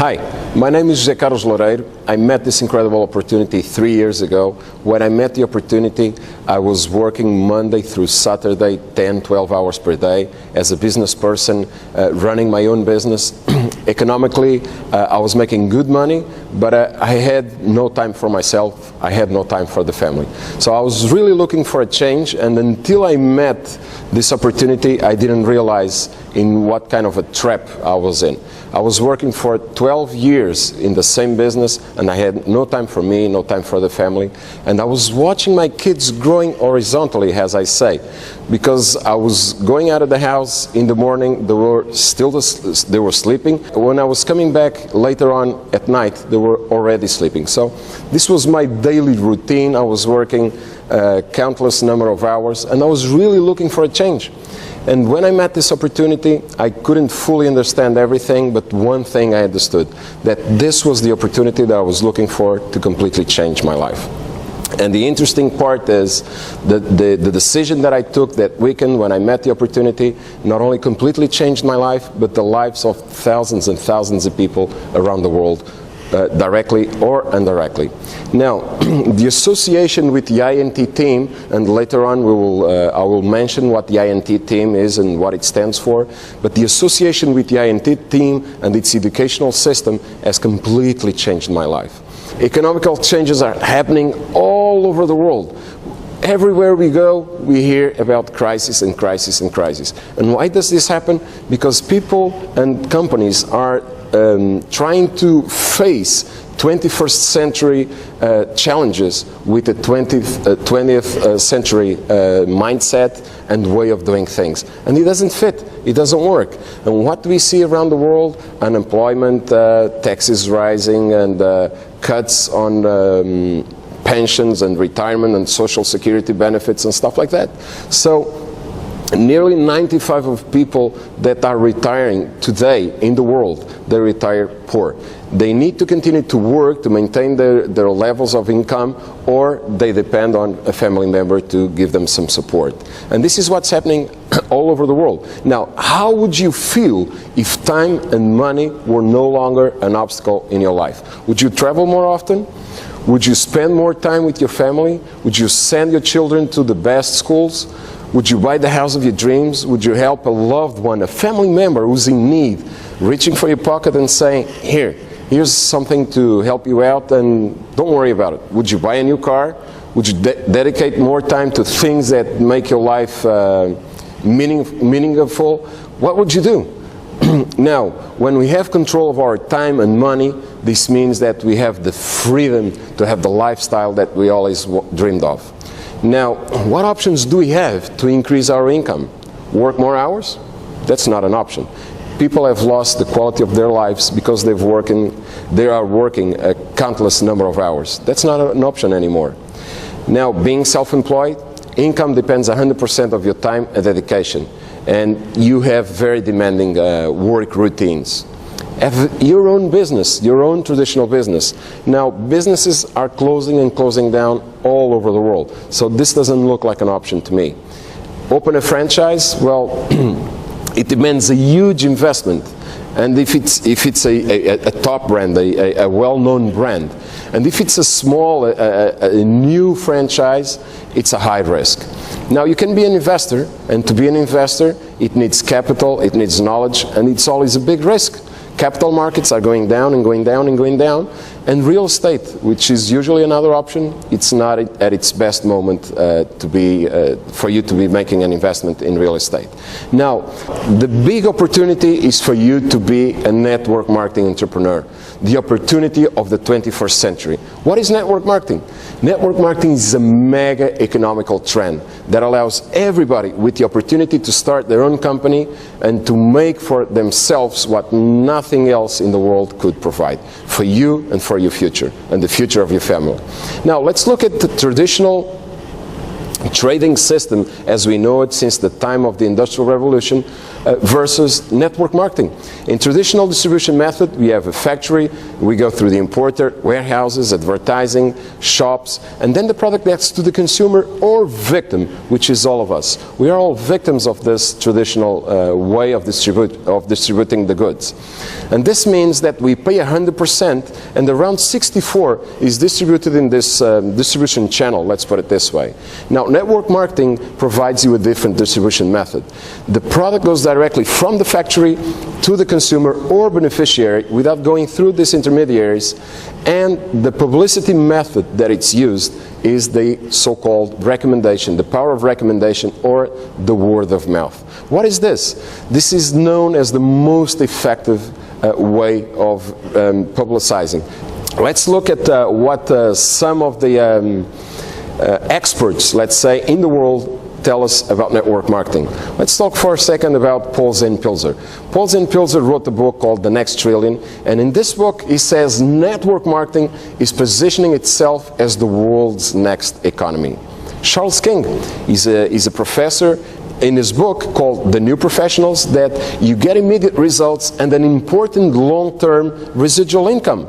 Hi, my name is José Carlos Loureiro. I met this incredible opportunity 3 years ago. When I met the opportunity, I was working Monday through Saturday, 10, 12 hours per day as a business person, running my own business. Economically, I was making good money, but I had no time for myself. I had no time for the family. So I was really looking for a change, and until I met this opportunity, I didn't realize in what kind of a trap I was in. I was working for 12 years in the same business, and I had no time for me, no time for the family. And I was watching my kids growing horizontally, as I say, because I was going out of the house in the morning, they were sleeping. When I was coming back later on at night, they were already sleeping. So this was my daily routine. I was working countless number of hours, and I was really looking for a change. And when I met this opportunity, I couldn't fully understand everything, but one thing I understood, that this was the opportunity that I was looking for to completely change my life. And the interesting part is that the decision that I took that weekend when I met the opportunity not only completely changed my life, but the lives of thousands and thousands of people around the world, directly or indirectly. Now, the association with the INT team, and later on I will mention what the INT team is and what it stands for, but the association with the INT team and its educational system has completely changed my life. Economical changes are happening all over the world. Everywhere we go, we hear about crisis and crisis and crisis. And why does this happen? Because people and companies are trying to face 21st century challenges with the 20th century mindset and way of doing things. And it doesn't fit, it doesn't work. And what we see around the world, unemployment, taxes rising, and cuts on pensions and retirement and social security benefits and stuff like that. So nearly 95% of people that are retiring today in the world, they retire poor. They need to continue to work to maintain their levels of income, or they depend on a family member to give them some support. And this is what's happening all over the world. Now, how would you feel if time and money were no longer an obstacle in your life? Would you travel more often? Would you spend more time with your family? Would you send your children to the best schools? Would you buy the house of your dreams? Would you help a loved one, a family member who's in need, reaching for your pocket and saying, here's something to help you out and don't worry about it? Would you buy a new car? Would you dedicate more time to things that make your life meaningful? What would you do? Now, when we have control of our time and money, this means that we have the freedom to have the lifestyle that we always dreamed of. Now, what options do we have to increase our income? Work more hours? That's not an option. People have lost the quality of their lives because they are working a countless number of hours. That's not an option anymore. Now, being self-employed, income depends 100% of your time and dedication. And you have very demanding work routines. Have your own business, your own traditional business. Now, businesses are closing and closing down all over the world. So this doesn't look like an option to me. Open a franchise, well, it demands a huge investment. And if it's a top brand, a well-known brand, and if it's a small, a new franchise, it's a high risk. Now, you can be an investor, and to be an investor, it needs capital, it needs knowledge, and it's always a big risk. Capital markets are going down and going down and going down, and real estate, which is usually another option, it's not at its best moment for you to be making an investment in real estate. Now, the big opportunity is for you to be a network marketing entrepreneur, the opportunity of the 21st century. What is network marketing? Network marketing is a mega economical trend that allows everybody with the opportunity to start their own company and to make for themselves what nothing else in the world could provide for you and for your future and the future of your family. Now, let's look at the traditional trading system as we know it since the time of the Industrial Revolution versus network marketing. In traditional distribution method, we have a factory, we go through the importer, warehouses, advertising, shops, and then the product gets to the consumer or victim, which is all of us. We are all victims of this traditional way of distributing the goods. And this means that we pay 100% and around 64 is distributed in this distribution channel, let's put it this way. Now, network marketing provides you a different distribution method. The product goes directly from the factory to the consumer or beneficiary without going through these intermediaries, and the publicity method that it's used is the so-called recommendation, the power of recommendation, or the word of mouth. What is this? This is known as the most effective way of publicizing. Let's look at what some of the experts, let's say, in the world tell us about network marketing. Let's talk for a second about Paul Zinn-Pilzer. Paul Zinn-Pilzer wrote a book called The Next Trillion, and in this book he says network marketing is positioning itself as the world's next economy. Charles King is a professor in his book called The New Professionals that you get immediate results and an important long-term residual income.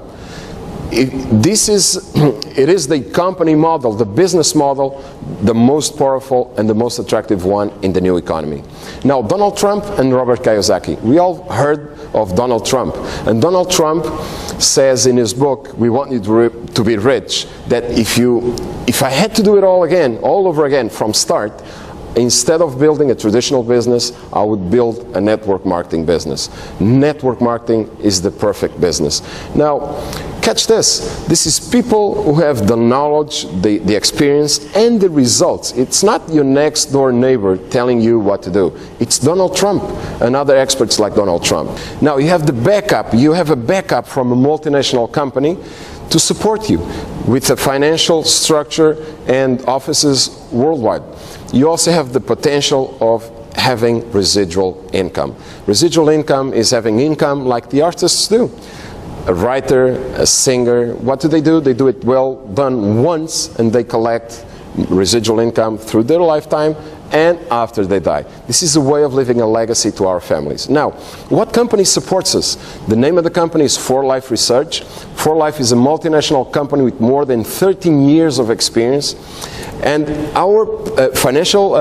It is the company model, the business model, the most powerful and the most attractive one in the new economy. Now, Donald Trump and Robert Kiyosaki. We all heard of Donald Trump. And Donald Trump says in his book, We Want You to Be Rich, that if I had to do it all over again from start, instead of building a traditional business, I would build a network marketing business. Network marketing is the perfect business. Now, catch this. This is people who have the knowledge, the experience, and the results. It's not your next door neighbor telling you what to do. It's Donald Trump and other experts like Donald Trump. Now, you have the backup. You have a backup from a multinational company to support you with a financial structure and offices worldwide. You also have the potential of having residual income. Residual income is having income like the artists do. A writer, a singer, what do? They do it well done once and they collect residual income through their lifetime and after they die. This is a way of leaving a legacy to our families. Now, what company supports us? The name of the company is 4Life Research. 4Life is a multinational company with more than 13 years of experience. And our financial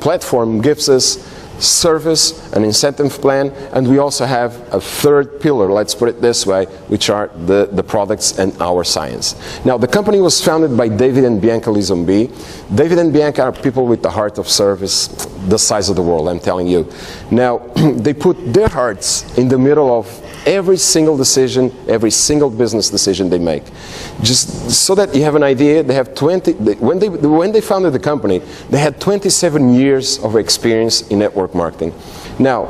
platform gives us service, an incentive plan, and we also have a third pillar, let's put it this way, which are the products and our science. Now, the company was founded by David and Bianca Lizombi. David and Bianca are people with the heart of service, the size of the world, I'm telling you. Now, they put their hearts in the middle of every single decision, every single business decision they make. Just so that you have an idea, they have when they founded the company, they had 27 years of experience in network marketing. Now,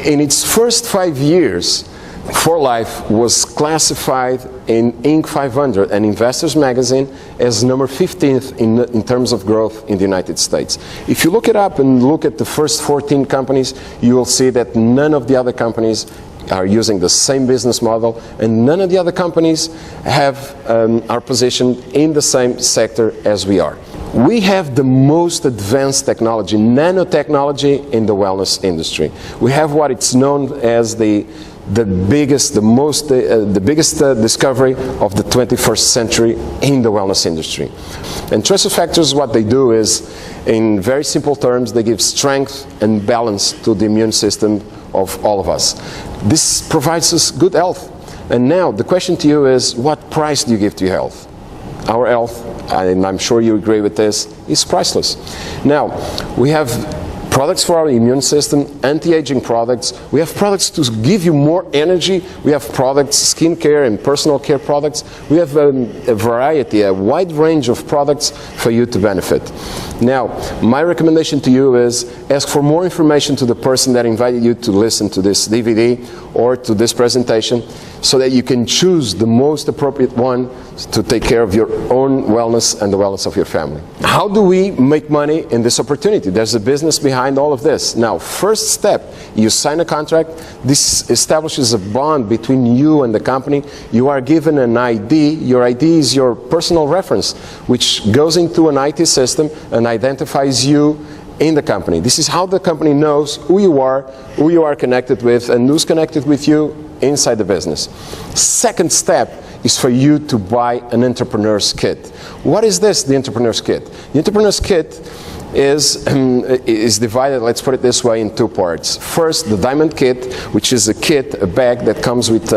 in its first 5 years, 4Life was classified in Inc. 500 and Investors Magazine as number 15th in terms of growth in the United States. If you look it up and look at the first 14 companies, you will see that none of the other companies are using the same business model, and none of the other companies are positioned in the same sector as we are. We have the most advanced technology, nanotechnology, in the wellness industry. We have what it's known as the biggest discovery of the 21st century in the wellness industry. And Tracer Factors, what they do is, in very simple terms, they give strength and balance to the immune system of all of us. This provides us good health. And now the question to you is, what price do you give to your health? Our health, and I'm sure you agree with this, is priceless. Now, we have products for our immune system, anti-aging products. We have products to give you more energy. We have products, skincare and personal care products. We have a variety, a wide range of products for you to benefit. Now, my recommendation to you is ask for more information to the person that invited you to listen to this DVD or to this presentation. so that you can choose the most appropriate one to take care of your own wellness and the wellness of your family. How do we make money in this opportunity? There's a business behind all of this. Now, first step, you sign a contract. This establishes a bond between you and the company. You are given an ID. Your ID is your personal reference, which goes into an IT system and identifies you in the company. This is how the company knows who you are connected with, and who's connected with you inside the business. Second step is for you to buy an entrepreneur's kit. What is this, the entrepreneur's kit? The entrepreneur's kit is divided, let's put it this way, in two parts. First, the diamond kit, which is a bag that comes with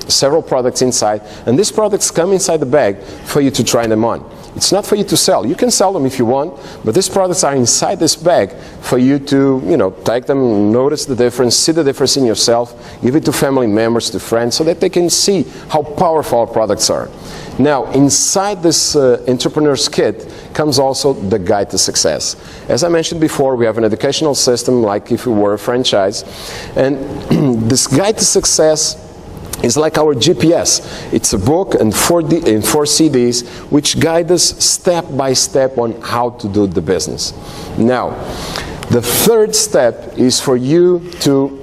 several products inside, and these products come inside the bag for you to try them on. It's not for you to sell. You can sell them if you want, but these products are inside this bag for you to, take them, notice the difference, see the difference in yourself, give it to family members, to friends, so that they can see how powerful our products are. Now, inside this entrepreneur's kit comes also the Guide to Success. As I mentioned before, we have an educational system like if we were a franchise, and this Guide to Success is like our GPS. It's a book and 4 CDs which guide us step by step on how to do the business. Now, the third step is for you to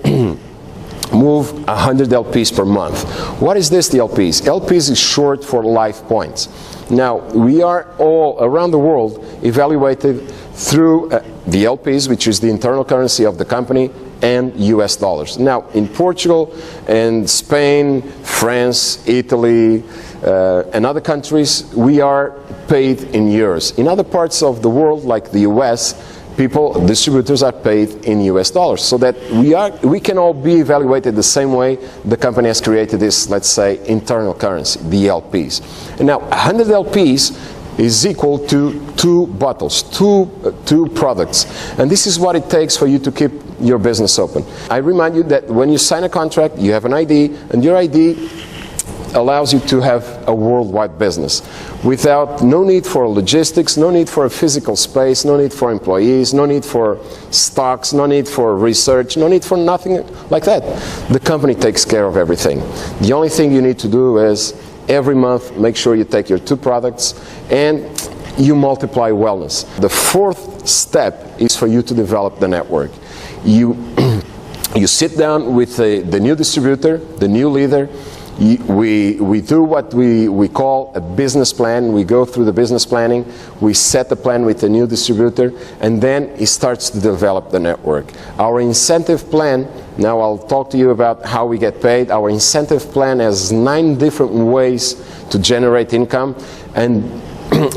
move 100 LPs per month. What is this, the LPs? LPs is short for Life Points. Now, we are all around the world evaluated through the LPs, which is the internal currency of the company, and US dollars. Now, in Portugal and Spain, France, Italy, and other countries, we are paid in euros. In other parts of the world, like the US, distributors are paid in US dollars, so that we can all be evaluated the same way. The company has created this, let's say, internal currency, the LPs. And now, 100 LPs is equal to 2 bottles, two products. And this is what it takes for you to keep your business open. I remind you that when you sign a contract, you have an ID, and your ID allows you to have a worldwide business without no need for logistics, no need for a physical space, no need for employees, no need for stocks, no need for research, no need for nothing like that. The company takes care of everything. The only thing you need to do is every month make sure you take your 2 products and you multiply wellness. The fourth step is for you to develop the network. You sit down with the new distributor, the new leader. We do what we call a business plan. We go through the business planning. We set the plan with the new distributor, and then it starts to develop the network. Our incentive plan, now I'll talk to you about how we get paid. Our incentive plan has 9 different ways to generate income, and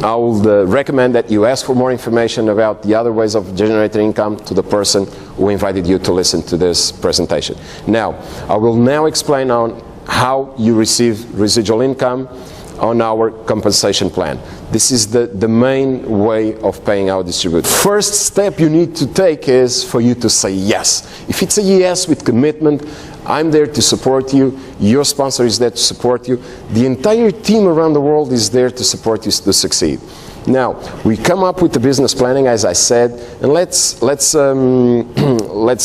I would recommend that you ask for more information about the other ways of generating income to the person who invited you to listen to this presentation. Now, I will now explain on how you receive residual income on our compensation plan. This is the main way of paying our distributor. First step you need to take is for you to say yes. If it's a yes with commitment, I'm there to support you, your sponsor is there to support you, the entire team around the world is there to support you to succeed. Now, we come up with the business planning, as I said, and let's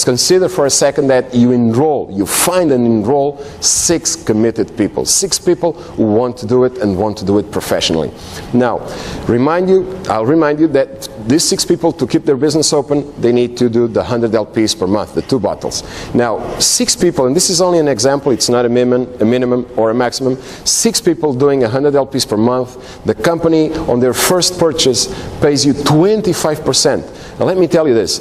consider for a second that you find and enroll 6 committed people, 6 people who want to do it and want to do it professionally. Now, I'll remind you that these 6 people, to keep their business open, they need to do the 100 LPs per month, the 2 bottles. Now, 6 people, and this is only an example, it's not a minimum or a maximum, 6 people doing 100 LPs per month, the company on their first purchase pays you 25%. Now let me tell you this,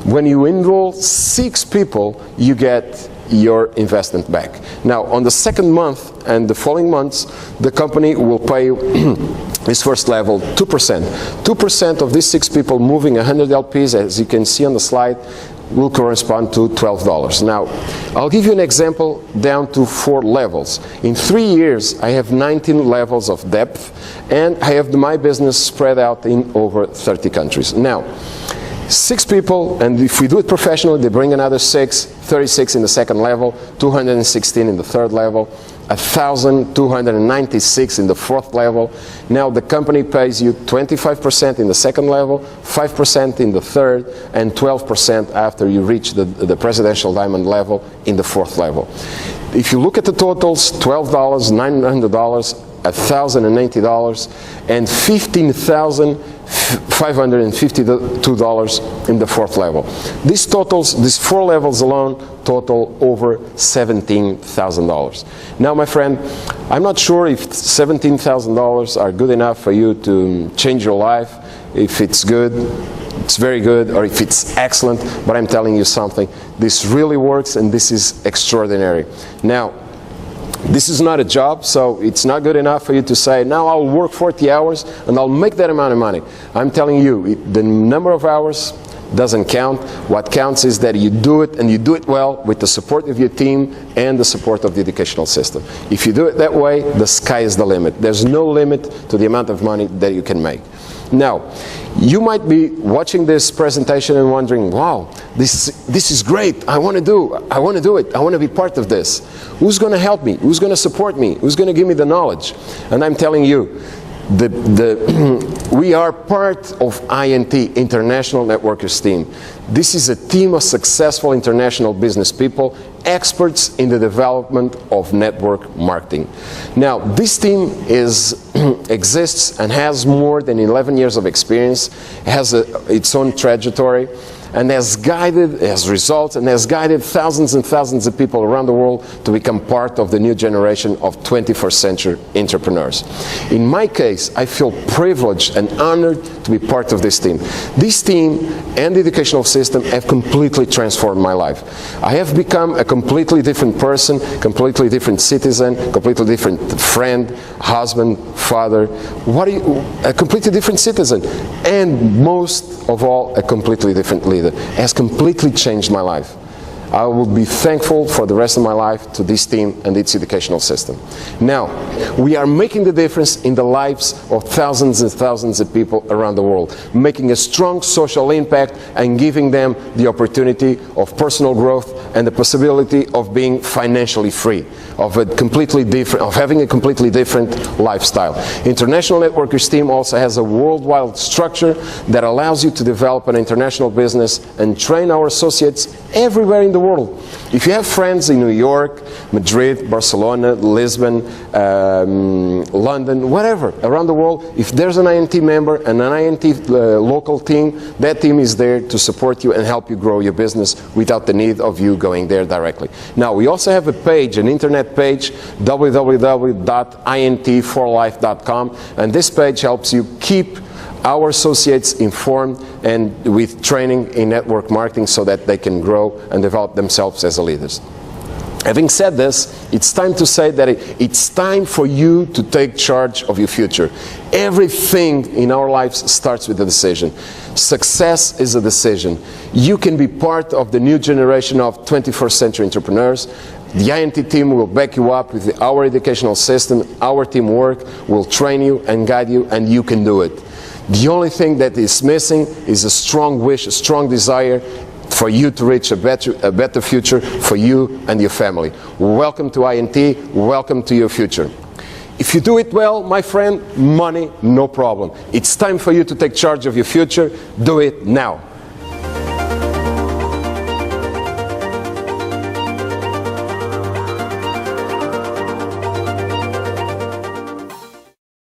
when you enroll 6 people, you get your investment back. Now on the second month and the following months, the company will pay this first level 2%. 2% of these 6 people moving 100 LPs, as you can see on the slide, will correspond to $12. Now, I'll give you an example down to 4 levels. In 3 years, I have 19 levels of depth, and I have my business spread out in over 30 countries. Now, 6 people, and if we do it professionally, they bring another 6, 36 in the second level, 216 in the third level. 1,296 in the fourth level. Now the company pays you 25% in the second level, 5% in the third, and 12% after you reach the presidential diamond level in the fourth level. If you look at the totals, $12, $900, $1,080, and $15,552 in the fourth level. These totals, these four levels alone, total over $17,000. Now, my friend, I'm not sure if $17,000 are good enough for you to change your life. If it's good, it's very good, or if it's excellent, but I'm telling you something. This really works, and this is extraordinary. Now, this is not a job, so it's not good enough for you to say, now I'll work 40 hours and I'll make that amount of money. I'm telling you, the number of hours doesn't count. What counts is that you do it, and you do it well, with the support of your team and the support of the educational system. If you do it that way, the sky is the limit. There's no limit to the amount of money that you can make. Now, you might be watching this presentation and wondering, wow, this is great. I want to do it. I want to be part of this. Who's going to help me? Who's going to support me? Who's going to give me the knowledge? And I'm telling you, we are part of INT, International Networkers Team. This is a team of successful international business people, experts in the development of network marketing. Now, this team exists and has more than 11 years of experience, has its own trajectory, and has results and has guided thousands and thousands of people around the world to become part of the new generation of 21st century entrepreneurs. In my case, I feel privileged and honored to be part of this team. This team and the educational system have completely transformed my life. I have become a completely different person, completely different citizen, completely different friend, husband, father, a completely different citizen, and most of all, a completely different leader. It has completely changed my life. I will be thankful for the rest of my life to this team and its educational system. Now, we are making the difference in the lives of thousands and thousands of people around the world, making a strong social impact and giving them the opportunity of personal growth and the possibility of being financially free, of having a completely different lifestyle. International Networkers Team also has a worldwide structure that allows you to develop an international business and train our associates everywhere in the world. If you have friends in New York, Madrid, Barcelona, Lisbon, London, whatever, around the world, if there's an INT member and an INT local team, that team is there to support you and help you grow your business without the need of you going there directly. Now, we also have a page, an internet page, www.int4life.com, and this page helps you keep our associates informed and with training in network marketing so that they can grow and develop themselves as leaders. Having said this, it's time to say that it's time for you to take charge of your future. Everything in our lives starts with a decision. Success is a decision. You can be part of the new generation of 21st century entrepreneurs. The INT team will back you up with our educational system. Our teamwork will train you and guide you, and you can do it. The only thing that is missing is a strong wish, a strong desire for you to reach a better future for you and your family. Welcome to INT, welcome to your future. If you do it well, my friend, money, no problem. It's time for you to take charge of your future. Do it now.